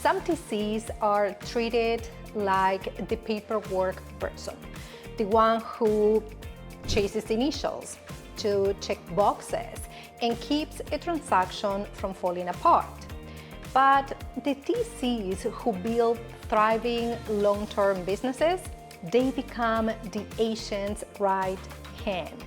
Some TCs are treated like the paperwork person, the one who chases initials to check boxes and keeps a transaction from falling apart. But the TCs who build thriving long-term businesses, they become the agent's right hand.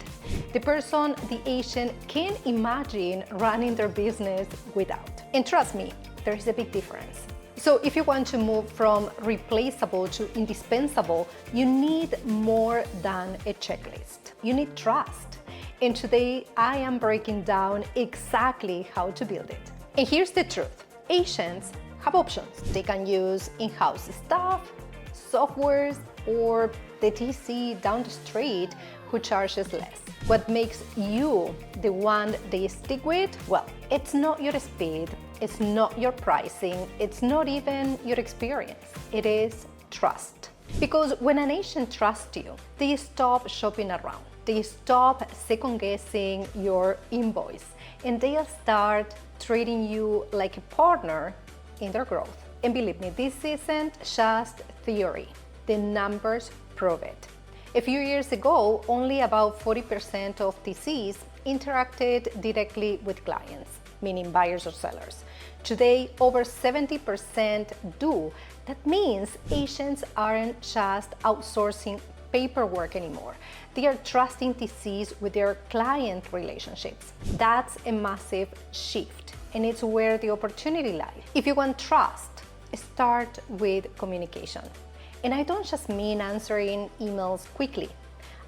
The person the agent can imagine running their business without. And trust me, there is a big difference. So if you want to move from replaceable to indispensable, you need more than a checklist. You need trust. And today I am breaking down exactly how to build it. And here's the truth. Agents have options. They can use in-house staff, softwares, or the TC down the street who charges less. What makes you the one they stick with? Well, it's not your speed, it's not your pricing, it's not even your experience. It is trust. Because when an agent trusts you, they stop shopping around. They stop second-guessing your invoice, and they'll start treating you like a partner in their growth. And believe me, this isn't just theory. The numbers prove it. A few years ago, only about 40% of TCs interacted directly with clients, meaning buyers or sellers. Today, over 70% do. That means agents aren't just outsourcing paperwork anymore. They are trusting TCs with their client relationships. That's a massive shift, and it's where the opportunity lies. If you want trust, start with communication. And I don't just mean answering emails quickly.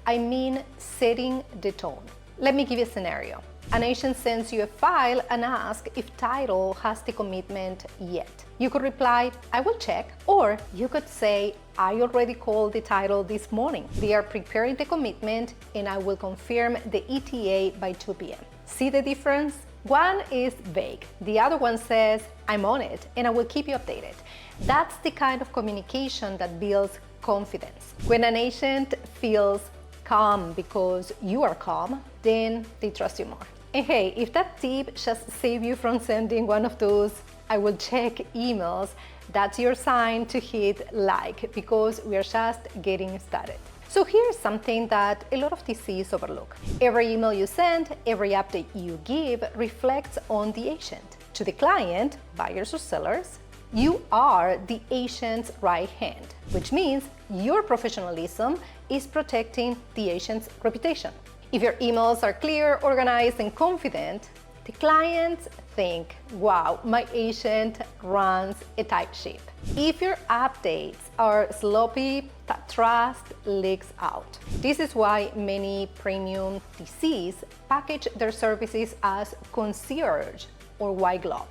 I mean setting the tone. Let me give you a scenario. An agent sends you a file and asks if title has the commitment yet. You could reply, I will check, or you could say, I already called the title this morning. They are preparing the commitment and I will confirm the ETA by 2 p.m. See the difference? One is vague. The other one says, I'm on it and I will keep you updated. That's the kind of communication that builds confidence. When an agent feels calm because you are calm, then they trust you more. And hey, if that tip just saved you from sending one of those I will check emails, that's your sign to hit like, because we are just getting started. So here's something that a lot of TCs overlook. Every email you send, every update you give reflects on the agent. To the client, buyers or sellers, you are the agent's right hand, which means your professionalism is protecting the agent's reputation. If your emails are clear, organized, and confident, the clients think, wow, my agent runs a tight ship. If your updates are sloppy, that trust leaks out. This is why many premium TCs package their services as concierge or white glove.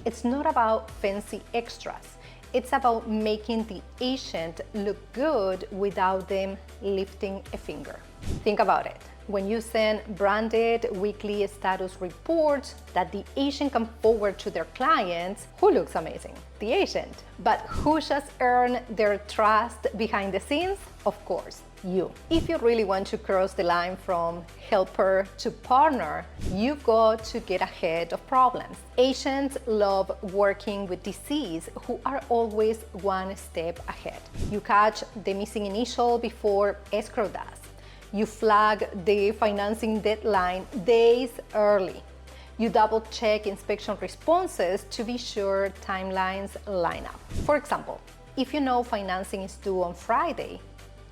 It's not about fancy extras. It's about making the agent look good without them lifting a finger. Think about it. When you send branded weekly status reports that the agent can forward to their clients, who looks amazing? The agent. But who just earned their trust behind the scenes? Of course, you. If you really want to cross the line from helper to partner, you've got to get ahead of problems. Agents love working with TCs who are always one step ahead. You catch the missing initial before escrow does. You flag the financing deadline days early. You double-check inspection responses to be sure timelines line up. For example, if you know financing is due on Friday,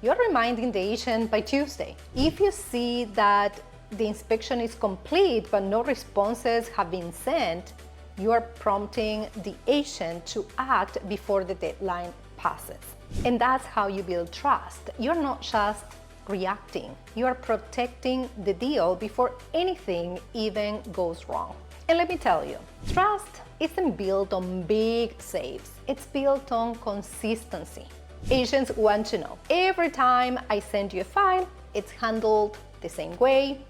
you're reminding the agent by Tuesday. If you see that the inspection is complete but no responses have been sent, you are prompting the agent to act before the deadline passes. And that's how you build trust. You're not just reacting. You are protecting the deal before anything even goes wrong. And let me tell you, trust isn't built on big saves. It's built on consistency. Agents want to know, every time I send you a file, it's handled the same way,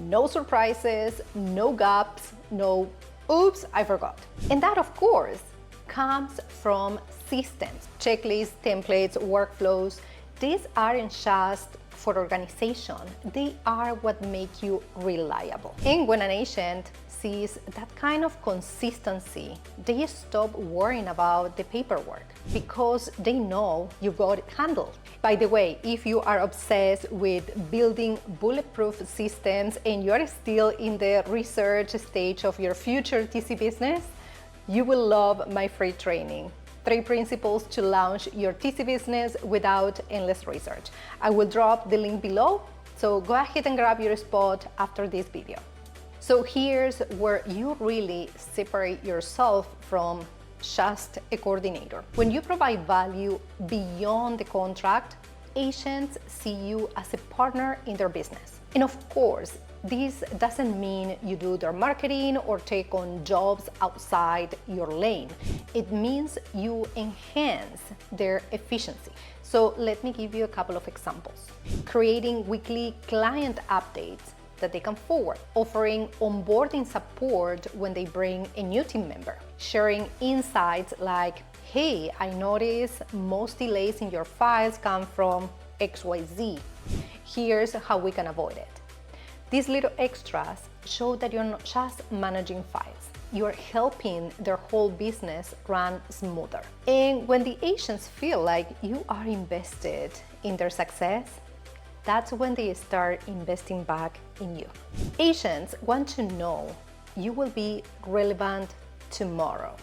no surprises, no gaps, no oops, I forgot. And that, of course, comes from systems, checklists, templates, workflows. These aren't just for organization, they are what make you reliable. And when an agent sees that kind of consistency, they stop worrying about the paperwork because they know you got it handled. By the way, if you are obsessed with building bulletproof systems and you are still in the research stage of your future TC business, you will love my free training. 3 principles to launch your TC business without endless research. I will drop the link below, so go ahead and grab your spot after this video. So here's where you really separate yourself from just a coordinator. When you provide value beyond the contract, agents see you as a partner in their business. And of course, this doesn't mean you do their marketing or take on jobs outside your lane. It means you enhance their efficiency. So let me give you a couple of examples. Creating weekly client updates that they can forward, offering onboarding support when they bring a new team member, sharing insights like, hey, I notice most delays in your files come from XYZ. Here's how we can avoid it. These little extras show that you're not just managing files, you're helping their whole business run smoother. And when the agents feel like you are invested in their success, that's when they start investing back in you. Agents want to know you will be relevant tomorrow,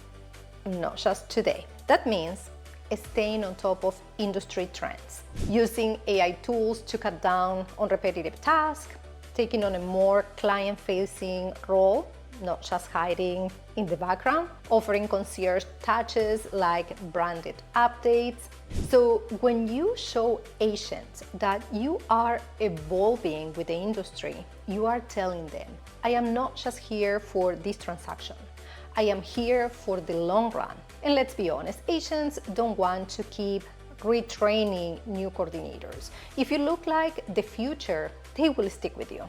not just today. That means staying on top of industry trends, using AI tools to cut down on repetitive tasks, taking on a more client-facing role, not just hiding in the background, offering concierge touches like branded updates. So when you show agents that you are evolving with the industry, you are telling them, I am not just here for this transaction. I am here for the long run. And let's be honest, agents don't want to keep retraining new coordinators. If you look like the future, they will stick with you.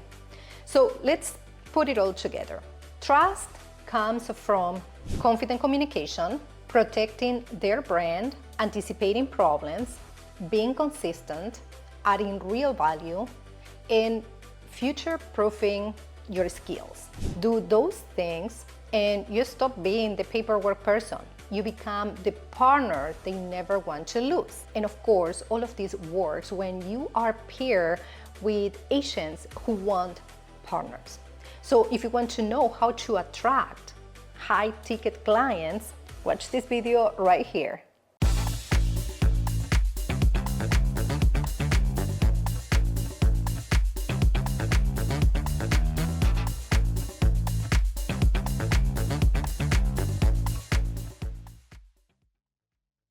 So let's put it all together. Trust comes from confident communication, protecting their brand, anticipating problems, being consistent, adding real value, and future-proofing your skills. Do those things and you stop being the paperwork person. You become the partner they never want to lose. And of course, all of this works when you are paired with agents who want partners. So if you want to know how to attract high-ticket clients, watch this video right here.